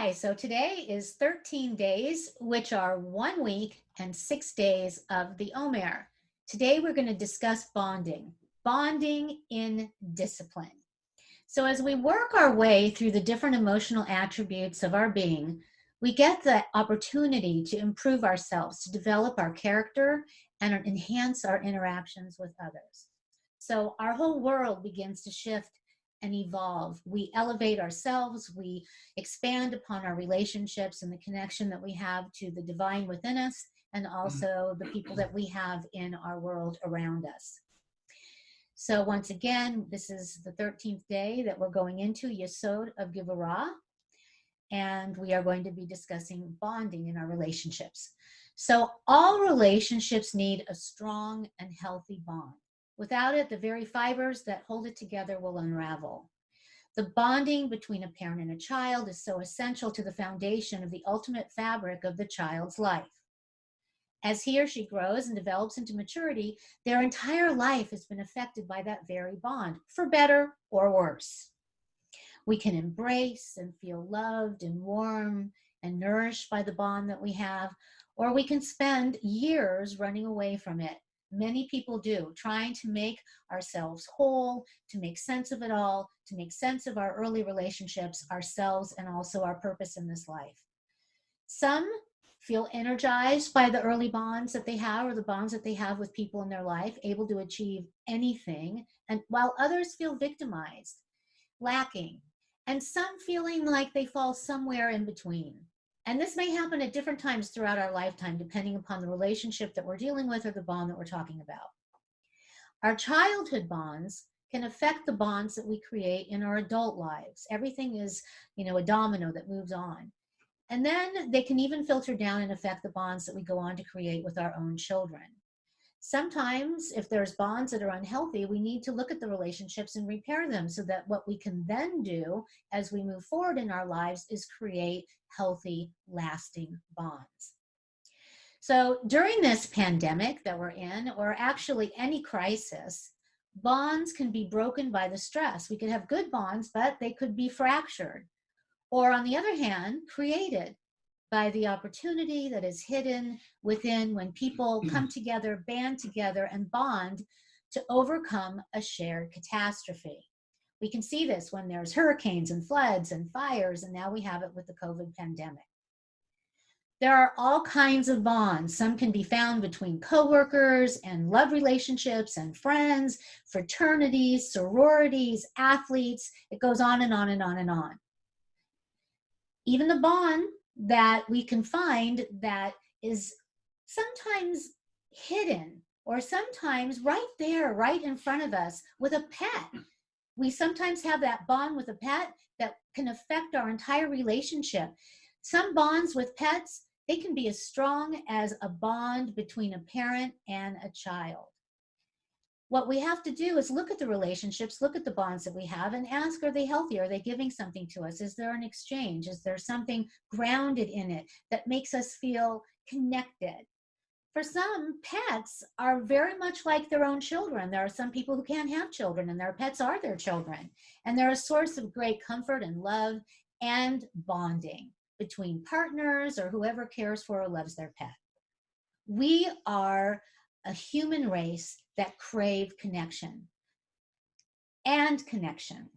Hi, so today is 13 days, which are 1 week and 6 days of the Omer. Today we're going to discuss bonding in discipline. So as we work our way through the different emotional attributes of our being, we get the opportunity to improve ourselves, to develop our character, and enhance our interactions with others. So our whole world begins to shift and evolve. We elevate ourselves, we expand upon our relationships and the connection that we have to the divine within us, and also the people that we have in our world around us. So once again, this is the 13th day that we're going into Yesod of Givorah, and we are going to be discussing bonding in our relationships. So all relationships need a strong and healthy bond. Without it, the very fibers that hold it together will unravel. The bonding between a parent and a child is so essential to the foundation of the ultimate fabric of the child's life. As he or she grows and develops into maturity, their entire life has been affected by that very bond, for better or worse. We can embrace and feel loved and warm and nourished by the bond that we have, or we can spend years running away from it. Many people do, trying to make ourselves whole, to make sense of it all, to make sense of our early relationships, ourselves, and also our purpose in this life. Some feel energized by the early bonds that they have or the bonds that they have with people in their life, able to achieve anything, and while others feel victimized, lacking, and some feeling like they fall somewhere in between. And this may happen at different times throughout our lifetime, depending upon the relationship that we're dealing with or the bond that we're talking about. Our childhood bonds can affect the bonds that we create in our adult lives. Everything is, a domino that moves on. And then they can even filter down and affect the bonds that we go on to create with our own children. Sometimes, if there's bonds that are unhealthy, we need to look at the relationships and repair them so that what we can then do as we move forward in our lives is create healthy, lasting bonds. So during this pandemic that we're in, or actually any crisis, bonds can be broken by the stress. We could have good bonds, but they could be fractured. Or on the other hand, created by the opportunity that is hidden within when people come together, band together, and bond to overcome a shared catastrophe. We can see this when there's hurricanes and floods and fires, and now we have it with the COVID pandemic. There are all kinds of bonds. Some can be found between coworkers and love relationships and friends, fraternities, sororities, athletes. It goes on and on and on and on. Even the bond that we can find that is sometimes hidden or sometimes right there, right in front of us with a pet. We sometimes have that bond with a pet that can affect our entire relationship. Some bonds with pets, they can be as strong as a bond between a parent and a child. What we have to do is look at the relationships, look at the bonds that we have, and ask, are they healthy? Are they giving something to us? Is there an exchange? Is there something grounded in it that makes us feel connected? For some, pets are very much like their own children. There are some people who can't have children, and their pets are their children. And they're a source of great comfort and love and bonding between partners or whoever cares for or loves their pet. We are a human race that crave connection and connection.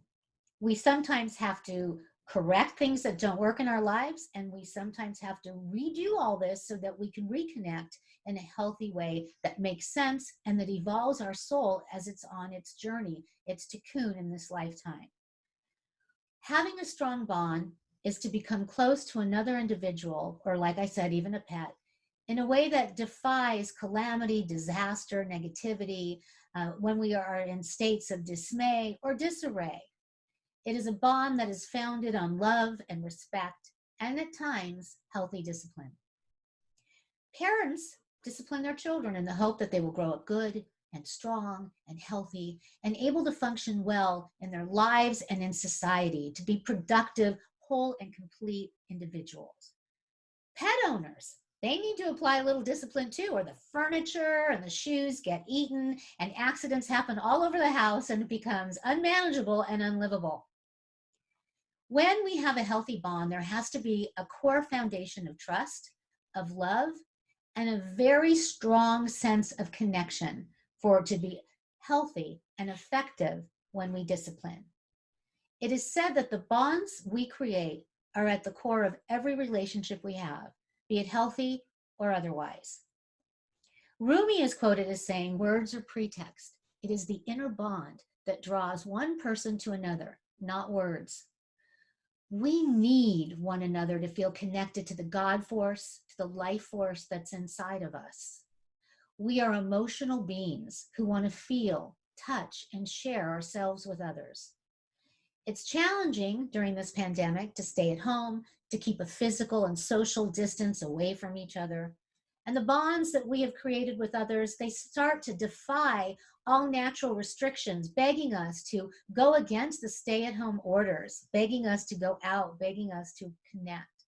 We sometimes have to correct things that don't work in our lives, and we sometimes have to redo all this so that we can reconnect in a healthy way that makes sense and that evolves our soul as it's on its journey, its cocoon in this lifetime. Having a strong bond is to become close to another individual, or like I said, even a pet, in a way that defies calamity, disaster, negativity, when we are in states of dismay or disarray. It is a bond that is founded on love and respect, and at times, healthy discipline. Parents discipline their children in the hope that they will grow up good and strong and healthy and able to function well in their lives and in society, to be productive, whole, and complete individuals. Pet owners, they need to apply a little discipline too, or the furniture and the shoes get eaten and accidents happen all over the house and it becomes unmanageable and unlivable. When we have a healthy bond, there has to be a core foundation of trust, of love, and a very strong sense of connection for it to be healthy and effective when we discipline. It is said that the bonds we create are at the core of every relationship we have, be it healthy or otherwise. Rumi is quoted as saying, "Words are pretext. It is the inner bond that draws one person to another, not words." We need one another to feel connected to the God force, to the life force that's inside of us. We are emotional beings who want to feel, touch, and share ourselves with others. It's challenging during this pandemic to stay at home, to keep a physical and social distance away from each other. And the bonds that we have created with others, they start to defy all natural restrictions, begging us to go against the stay-at-home orders, begging us to go out, begging us to connect.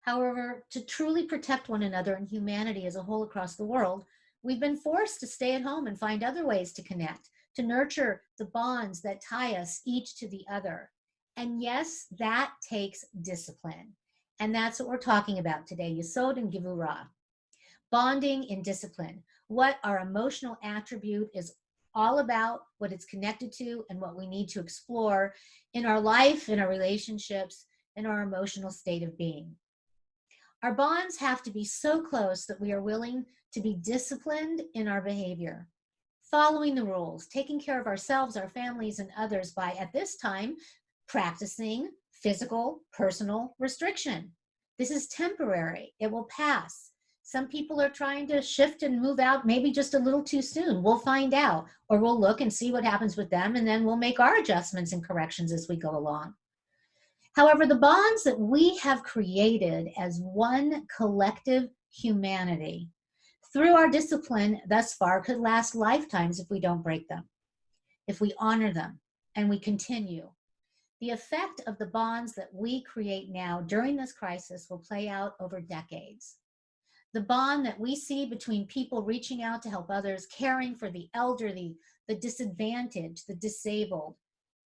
However, to truly protect one another and humanity as a whole across the world, we've been forced to stay at home and find other ways to connect, to nurture the bonds that tie us each to the other. And yes, that takes discipline. And that's what we're talking about today, Yesod and Givurah. Bonding in discipline, what our emotional attribute is all about, what it's connected to, and what we need to explore in our life, in our relationships, in our emotional state of being. Our bonds have to be so close that we are willing to be disciplined in our behavior, following the rules, taking care of ourselves, our families, and others by, at this time, practicing physical, personal restriction. This is temporary. It will pass. Some people are trying to shift and move out maybe just a little too soon. We'll find out, or we'll look and see what happens with them, and then we'll make our adjustments and corrections as we go along. However, the bonds that we have created as one collective humanity through our discipline thus far could last lifetimes if we don't break them, if we honor them and we continue. The effect of the bonds that we create now during this crisis will play out over decades. The bond that we see between people reaching out to help others, caring for the elderly, the disadvantaged, the disabled,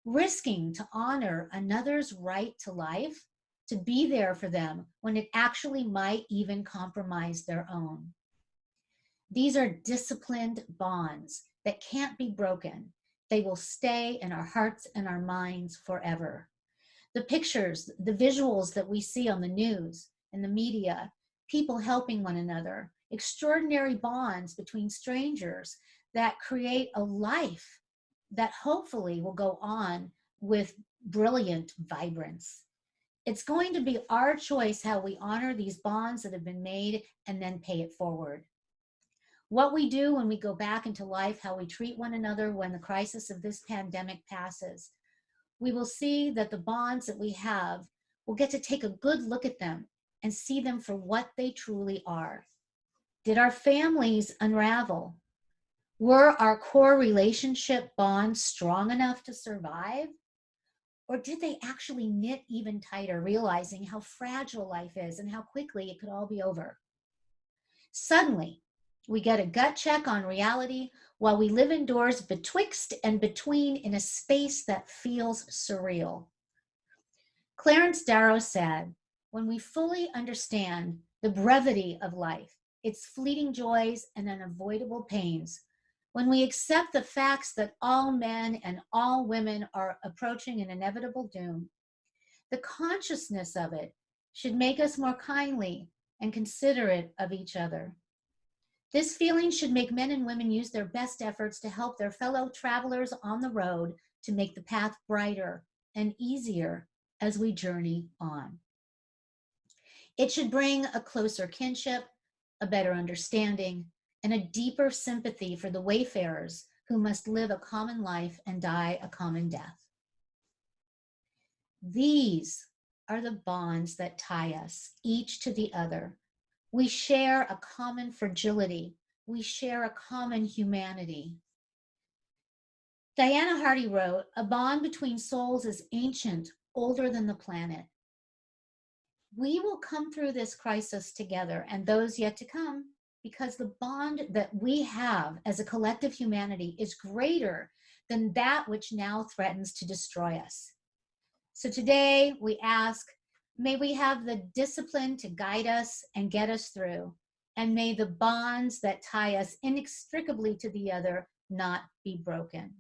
risking to honor another's right to life, to be there for them when it actually might even compromise their own. These are disciplined bonds that can't be broken. They will stay in our hearts and our minds forever. The pictures, the visuals that we see on the news and the media, people helping one another, extraordinary bonds between strangers that create a life that hopefully will go on with brilliant vibrance. It's going to be our choice how we honor these bonds that have been made and then pay it forward. What we do when we go back into life, how we treat one another when the crisis of this pandemic passes, we will see that the bonds that we have, we'll get to take a good look at them and see them for what they truly are. Did our families unravel? Were our core relationship bonds strong enough to survive? Or did they actually knit even tighter, realizing how fragile life is and how quickly it could all be over? Suddenly, we get a gut check on reality while we live indoors betwixt and between in a space that feels surreal. Clarence Darrow said, "When we fully understand the brevity of life, its fleeting joys and unavoidable pains, when we accept the facts that all men and all women are approaching an inevitable doom, the consciousness of it should make us more kindly and considerate of each other. This feeling should make men and women use their best efforts to help their fellow travelers on the road to make the path brighter and easier as we journey on. It should bring a closer kinship, a better understanding, and a deeper sympathy for the wayfarers who must live a common life and die a common death." These are the bonds that tie us, each to the other. We share a common fragility. We share a common humanity. Diana Hardy wrote, "A bond between souls is ancient, older than the planet." We will come through this crisis together and those yet to come because the bond that we have as a collective humanity is greater than that which now threatens to destroy us. So today we ask, may we have the discipline to guide us and get us through, and may the bonds that tie us inextricably to the other not be broken.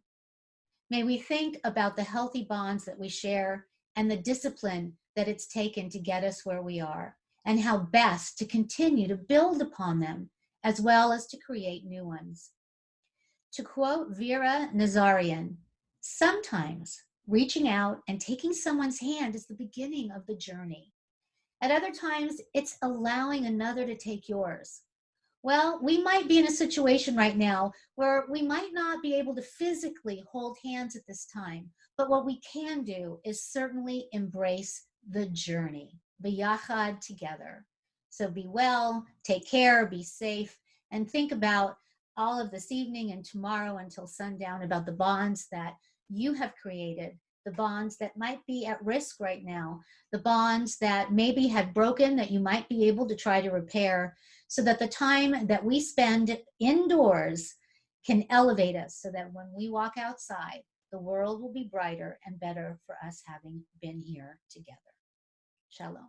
May we think about the healthy bonds that we share and the discipline that it's taken to get us where we are, and how best to continue to build upon them, as well as to create new ones. To quote Vera Nazarian, sometimes reaching out and taking someone's hand is the beginning of the journey. At other times, it's allowing another to take yours. Well, we might be in a situation right now where we might not be able to physically hold hands at this time, but what we can do is certainly embrace the journey, biyachad, together. So be well, take care, be safe, and think about all of this evening and tomorrow until sundown about the bonds that you have created, the bonds that might be at risk right now, the bonds that maybe had broken that you might be able to try to repair, so that the time that we spend indoors can elevate us, so that when we walk outside, the world will be brighter and better for us having been here together. Shalom.